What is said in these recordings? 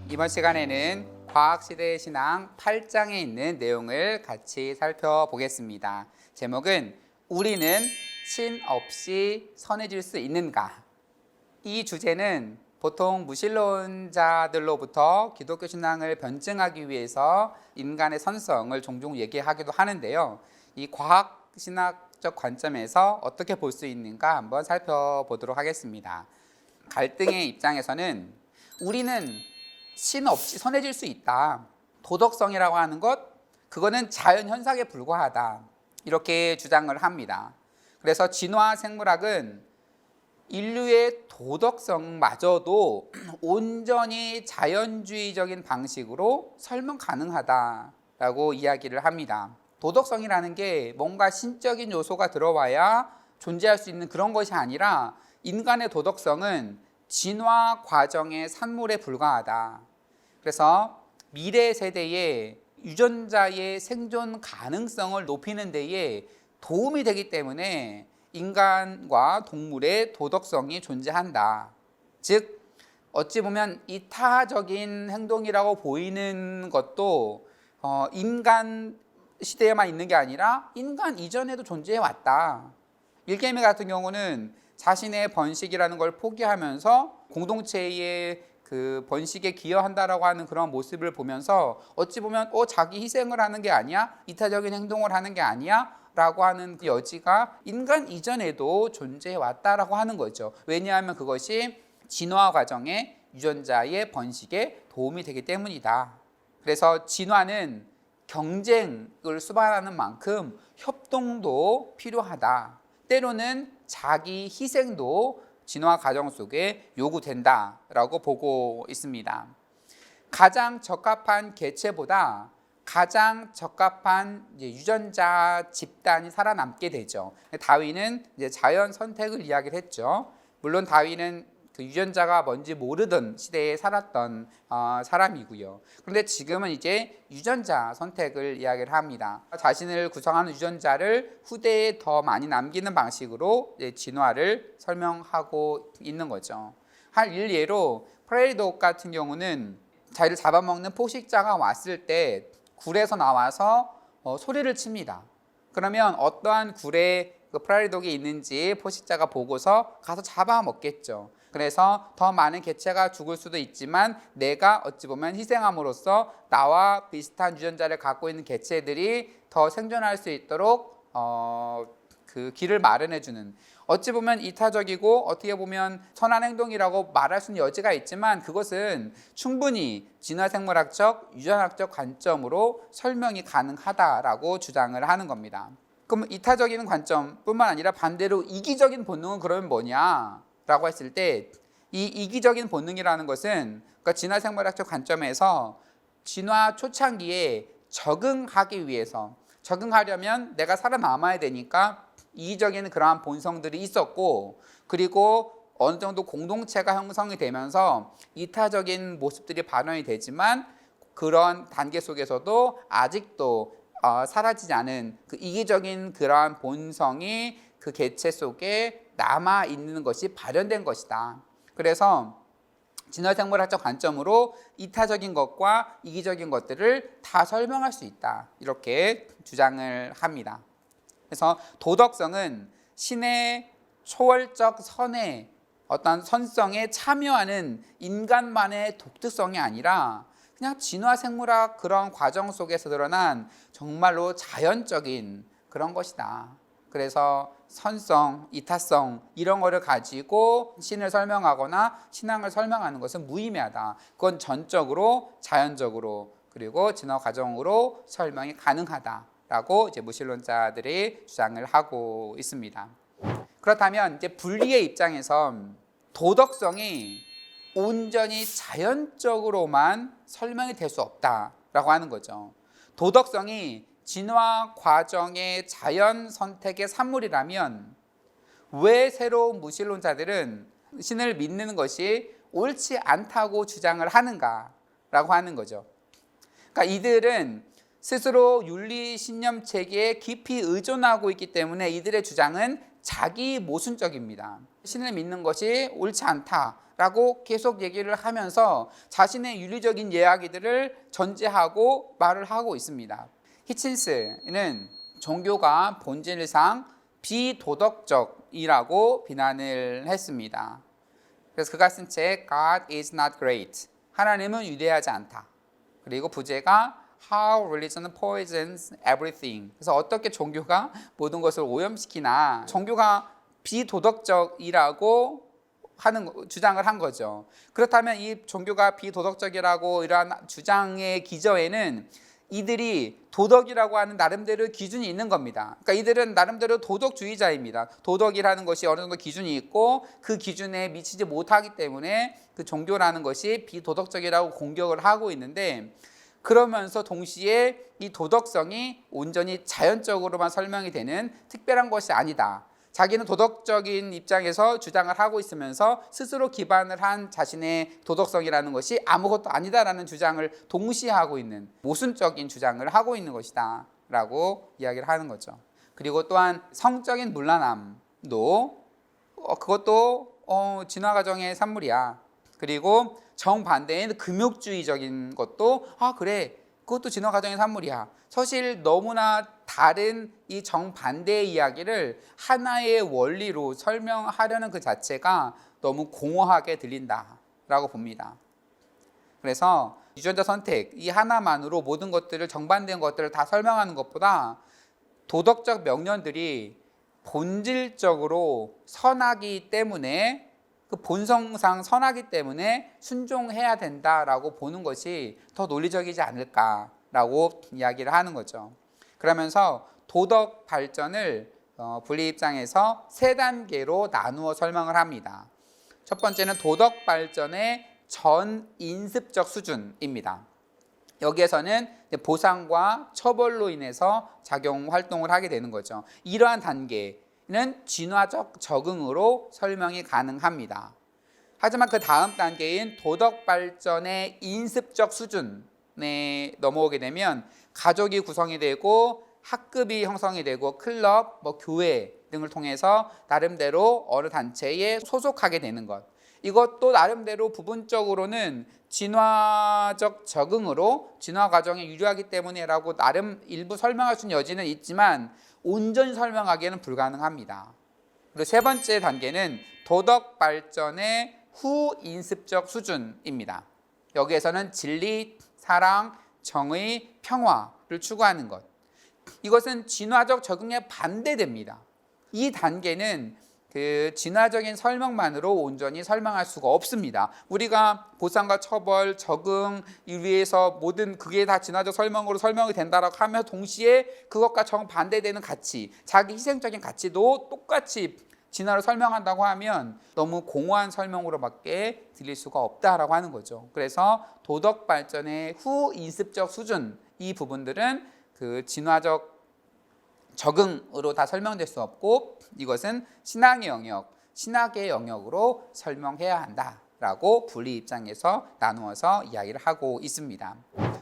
이번 시간에는 과학시대의 신앙 8장에 있는 내용을 같이 살펴보겠습니다. 제목은 우리는 신 없이 선해질 수 있는가? 이 주제는 보통 무신론자들로부터 기독교 신앙을 변증하기 위해서 인간의 선성을 종종 얘기하기도 하는데요. 이 과학신학적 관점에서 어떻게 볼 수 있는가 한번 살펴보도록 하겠습니다. 갈등의 입장에서는 우리는 신 없이 선해질 수 있다. 도덕성이라고 하는 것, 그거는 자연현상에 불과하다. 이렇게 주장을 합니다. 그래서 진화 생물학은 인류의 도덕성마저도 온전히 자연주의적인 방식으로 설명 가능하다라고 이야기를 합니다. 도덕성이라는 게 뭔가 신적인 요소가 들어와야 존재할 수 있는 그런 것이 아니라 인간의 도덕성은 진화 과정의 산물에 불과하다. 그래서 미래 세대의 유전자의 생존 가능성을 높이는 데에 도움이 되기 때문에 인간과 동물의 도덕성이 존재한다. 즉 어찌 보면 이타적인 행동이라고 보이는 것도 인간 시대에만 있는 게 아니라 인간 이전에도 존재해 왔다. 일개미 같은 경우는 자신의 번식이라는 걸 포기하면서 공동체의 그 번식에 기여한다라고 하는 그런 모습을 보면서 어찌 보면 자기 희생을 하는 게 아니야? 이타적인 행동을 하는 게 아니야? 라고 하는 그 여지가 인간 이전에도 존재해 왔다라고 하는 거죠. 왜냐하면 그것이 진화 과정의 유전자의 번식에 도움이 되기 때문이다. 그래서 진화는 경쟁을 수반하는 만큼 협동도 필요하다. 때로는 자기 희생도 진화 과정 속에 요구된다라고 보고 있습니다. 가장 적합한 개체보다 가장 적합한 유전자 집단이 살아남게 되죠. 다윈은 이제 자연 선택을 이야기를 했죠. 물론 다윈은 그 유전자가 뭔지 모르던 시대에 살았던 사람이고요. 그런데 지금은 이제 유전자 선택을 이야기를 합니다. 자신을 구성하는 유전자를 후대에 더 많이 남기는 방식으로 진화를 설명하고 있는 거죠. 한 일례로 프레이리 독 같은 경우는 자기를 잡아먹는 포식자가 왔을 때 굴에서 나와서 소리를 칩니다. 그러면 어떠한 굴에 그 프레이리 독이 있는지 포식자가 보고서 가서 잡아먹겠죠. 그래서 더 많은 개체가 죽을 수도 있지만 내가 어찌 보면 희생함으로써 나와 비슷한 유전자를 갖고 있는 개체들이 더 생존할 수 있도록 그 길을 마련해주는, 어찌 보면 이타적이고 어떻게 보면 선한 행동이라고 말할 수는 여지가 있지만 그것은 충분히 진화생물학적, 유전학적 관점으로 설명이 가능하다라고 주장을 하는 겁니다. 그럼 이타적인 관점뿐만 아니라 반대로 이기적인 본능은 그러면 뭐냐? 라고 했을 때 이 이기적인 본능이라는 것은 그러니까 진화생물학적 관점에서 진화 초창기에 적응하기 위해서, 적응하려면 내가 살아남아야 되니까 이기적인 그러한 본성들이 있었고, 그리고 어느 정도 공동체가 형성이 되면서 이타적인 모습들이 발현이 되지만 그런 단계 속에서도 아직도 사라지지 않은 그 이기적인 그러한 본성이 그 개체 속에 남아 있는 것이 발현된 것이다. 그래서 진화생물학적 관점으로 이타적인 것과 이기적인 것들을 다 설명할 수 있다. 이렇게 주장을 합니다. 그래서 도덕성은 신의 초월적 선의 어떤 선성에 참여하는 인간만의 독특성이 아니라 그냥 진화생물학 그런 과정 속에서 드러난 정말로 자연적인 그런 것이다. 그래서 선성, 이타성 이런 거를 가지고 신을 설명하거나 신앙을 설명하는 것은 무의미하다. 그건 전적으로 자연적으로 그리고 진화 과정으로 설명이 가능하다라고 이제 무신론자들이 주장을 하고 있습니다. 그렇다면 이제 분리의 입장에서 도덕성이 온전히 자연적으로만 설명이 될 수 없다라고 하는 거죠. 도덕성이 진화 과정의 자연 선택의 산물이라면 왜 새로운 무신론자들은 신을 믿는 것이 옳지 않다고 주장을 하는가라고 하는 거죠. 그러니까 이들은 스스로 윤리 신념 체계에 깊이 의존하고 있기 때문에 이들의 주장은 자기 모순적입니다. 신을 믿는 것이 옳지 않다라고 계속 얘기를 하면서 자신의 윤리적인 이야기들을 전제하고 말을 하고 있습니다. 히친스는 종교가 본질상 비도덕적이라고 비난을 했습니다. 그래서 그가 쓴 책 God is not great, 하나님은 위대하지 않다. 그리고 부제가 How religion poisons everything. 그래서 어떻게 종교가 모든 것을 오염시키나, 종교가 비도덕적이라고 주장을 한 거죠. 그렇다면 이 종교가 비도덕적이라고 이러한 주장의 기저에는 이들이 도덕이라고 하는 나름대로 기준이 있는 겁니다. 그러니까 이들은 나름대로 도덕주의자입니다. 도덕이라는 것이 어느 정도 기준이 있고 그 기준에 미치지 못하기 때문에 그 종교라는 것이 비도덕적이라고 공격을 하고 있는데, 그러면서 동시에 이 도덕성이 온전히 자연적으로만 설명이 되는 특별한 것이 아니다. 자기는 도덕적인 입장에서 주장을 하고 있으면서 스스로 기반을 한 자신의 도덕성이라는 것이 아무것도 아니다라는 주장을 동시에 하고 있는 모순적인 주장을 하고 있는 것이다 라고 이야기를 하는 거죠. 그리고 또한 성적인 문란함도 그것도 진화 과정의 산물이야. 그리고 정반대인 금욕주의적인 것도 그래, 그것도 진화 과정의 산물이야. 사실 너무나 다른 이 정반대의 이야기를 하나의 원리로 설명하려는 그 자체가 너무 공허하게 들린다라고 봅니다. 그래서 유전자 선택 이 하나만으로 모든 것들을, 정반대인 것들을 다 설명하는 것보다 도덕적 명령들이 본질적으로 선하기 때문에, 그 본성상 선하기 때문에 순종해야 된다라고 보는 것이 더 논리적이지 않을까라고 이야기를 하는 거죠. 그러면서 도덕 발전을 분리 입장에서 세 단계로 나누어 설명을 합니다. 첫 번째는 도덕 발전의 전 인습적 수준입니다. 여기에서는 보상과 처벌로 인해서 작용 활동을 하게 되는 거죠. 이러한 단계는 진화적 적응으로 설명이 가능합니다. 하지만 그 다음 단계인 도덕 발전의 인습적 수준에 넘어오게 되면 가족이 구성이 되고 학급이 형성이 되고 클럽, 교회 등을 통해서 나름대로 어느 단체에 소속하게 되는 것, 이것도 나름대로 부분적으로는 진화적 적응으로 진화 과정에 유리하기 때문에라고 나름 일부 설명할 수 있는 여지는 있지만 온전히 설명하기에는 불가능합니다. 그리고 세 번째 단계는 도덕 발전의 후인습적 수준입니다. 여기에서는 진리, 사랑, 정의, 평화를 추구하는 것, 이것은 진화적 적응에 반대됩니다. 이 단계는 그 진화적인 설명만으로 온전히 설명할 수가 없습니다. 우리가 보상과 처벌, 적응 위해서 모든 그게 다 진화적 설명으로 설명이 된다라고 하면 동시에 그것과 정반대되는 가치, 자기 희생적인 가치도 똑같이 진화로 설명한다고 하면 너무 공허한 설명으로밖에 들릴 수가 없다라고 하는 거죠. 그래서 도덕 발전의 후인습적 수준, 이 부분들은 그 진화적 적응으로 다 설명될 수 없고, 이것은 신앙의 영역, 신학의 영역으로 설명해야 한다라고 분리 입장에서 나누어서 이야기를 하고 있습니다.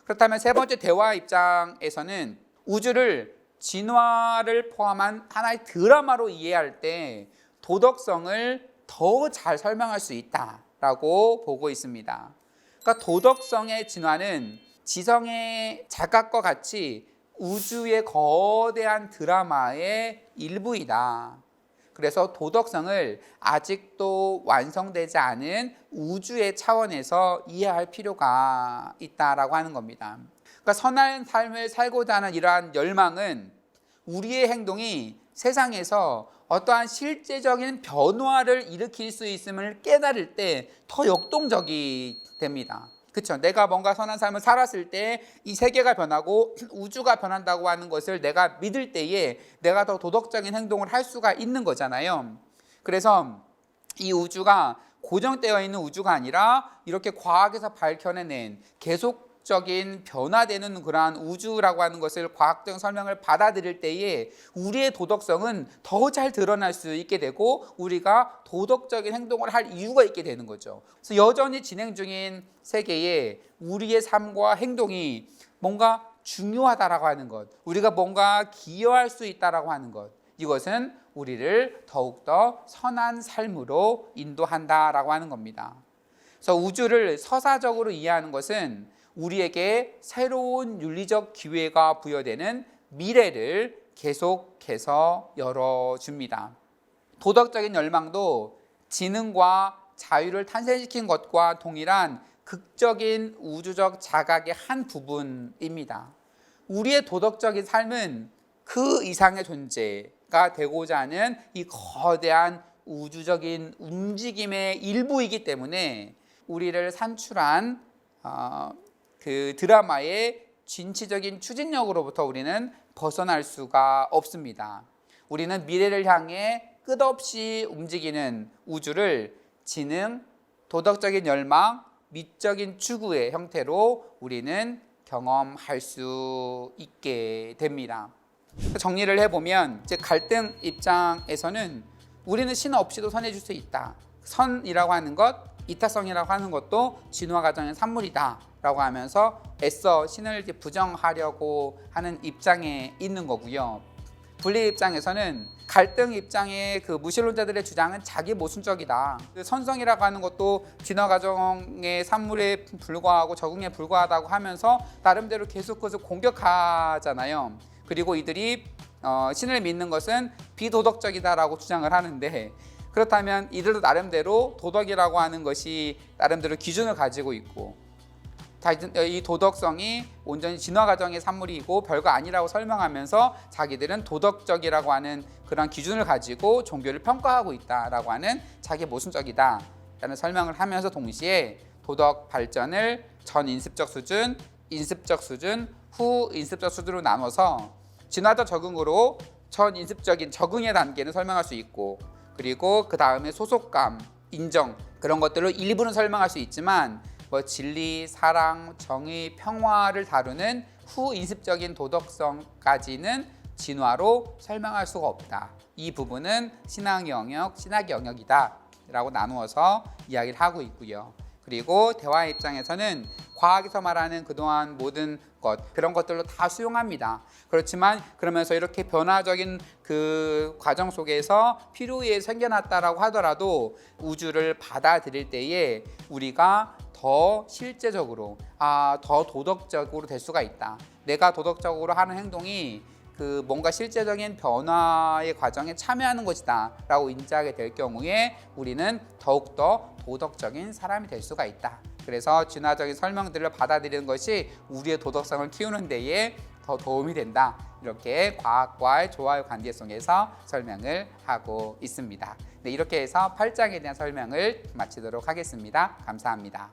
그렇다면 세 번째 대화 입장에서는 우주를 진화를 포함한 하나의 드라마로 이해할 때 도덕성을 더 잘 설명할 수 있다라고 보고 있습니다. 그러니까 도덕성의 진화는 지성의 작각과 같이 우주의 거대한 드라마의 일부이다. 그래서 도덕성을 아직도 완성되지 않은 우주의 차원에서 이해할 필요가 있다라고 하는 겁니다. 그러니까 선한 삶을 살고자 하는 이러한 열망은 우리의 행동이 세상에서 어떠한 실제적인 변화를 일으킬 수 있음을 깨달을 때 더 역동적이 됩니다. 그렇죠. 내가 뭔가 선한 삶을 살았을 때 이 세계가 변하고 우주가 변한다고 하는 것을 내가 믿을 때에 내가 더 도덕적인 행동을 할 수가 있는 거잖아요. 그래서 이 우주가 고정되어 있는 우주가 아니라 이렇게 과학에서 밝혀내는 계속적인 변화되는 그러한 우주라고 하는 것을 과학적 설명을 받아들일 때에 우리의 도덕성은 더 잘 드러날 수 있게 되고 우리가 도덕적인 행동을 할 이유가 있게 되는 거죠. 그래서 여전히 진행 중인 세계에 우리의 삶과 행동이 뭔가 중요하다라고 하는 것, 우리가 뭔가 기여할 수 있다라고 하는 것, 이것은 우리를 더욱더 선한 삶으로 인도한다라고 하는 겁니다. 그래서 우주를 서사적으로 이해하는 것은 우리에게 새로운 윤리적 기회가 부여되는 미래를 계속해서 열어줍니다. 도덕적인 열망도 지능과 자유를 탄생시킨 것과 동일한 극적인 우주적 자각의 한 부분입니다. 우리의 도덕적인 삶은 그 이상의 존재가 되고자 하는 이 거대한 우주적인 움직임의 일부이기 때문에 우리를 산출한 그 드라마의 진취적인 추진력으로부터 우리는 벗어날 수가 없습니다. 우리는 미래를 향해 끝없이 움직이는 우주를 지능, 도덕적인 열망, 미적인 추구의 형태로 우리는 경험할 수 있게 됩니다. 정리를 해보면 즉 갈등 입장에서는 우리는 신 없이도 선해질 수 있다. 선이라고 하는 것, 이타성이라고 하는 것도 진화 과정의 산물이다 라고 하면서 애써 신을 부정하려고 하는 입장에 있는 거고요. 분리 입장에서는 갈등 입장의 그 무신론자들의 주장은 자기 모순적이다. 그 선성이라고 하는 것도 진화 과정의 산물에 불과하고 적응에 불과하다고 하면서 나름대로 계속해서 공격하잖아요. 그리고 이들이 신을 믿는 것은 비도덕적이다라고 주장을 하는데, 그렇다면 이들도 나름대로 도덕이라고 하는 것이 나름대로 기준을 가지고 있고 이 도덕성이 온전히 진화 과정의 산물이고 별거 아니라고 설명하면서 자기들은 도덕적이라고 하는 그런 기준을 가지고 종교를 평가하고 있다라고 하는 자기 모순적이다라는 설명을 하면서 동시에 도덕 발전을 전 인습적 수준, 인습적 수준, 후 인습적 수준으로 나눠서 진화적 적응으로 전 인습적인 적응의 단계는 설명할 수 있고, 그리고 그 다음에 소속감, 인정 그런 것들로 일부는 설명할 수 있지만 진리, 사랑, 정의, 평화를 다루는 후인습적인 도덕성까지는 진화로 설명할 수가 없다. 이 부분은 신앙 영역, 신학의 영역이다 라고 나누어서 이야기를 하고 있고요. 그리고 대화의 입장에서는 과학에서 말하는 그동안 모든 것, 그런 것들로 다 수용합니다. 그렇지만 그러면서 이렇게 변화적인 그 과정 속에서 필요에 의해 생겨났다라고 하더라도 우주를 받아들일 때에 우리가 더 실제적으로 더 도덕적으로 될 수가 있다. 내가 도덕적으로 하는 행동이 그 뭔가 실제적인 변화의 과정에 참여하는 것이다 라고 인지하게 될 경우에 우리는 더욱더 도덕적인 사람이 될 수가 있다. 그래서 진화적인 설명들을 받아들이는 것이 우리의 도덕성을 키우는 데에 더 도움이 된다. 이렇게 과학과의 조화의 관계 속에서 설명을 하고 있습니다. 네, 이렇게 해서 8장에 대한 설명을 마치도록 하겠습니다. 감사합니다.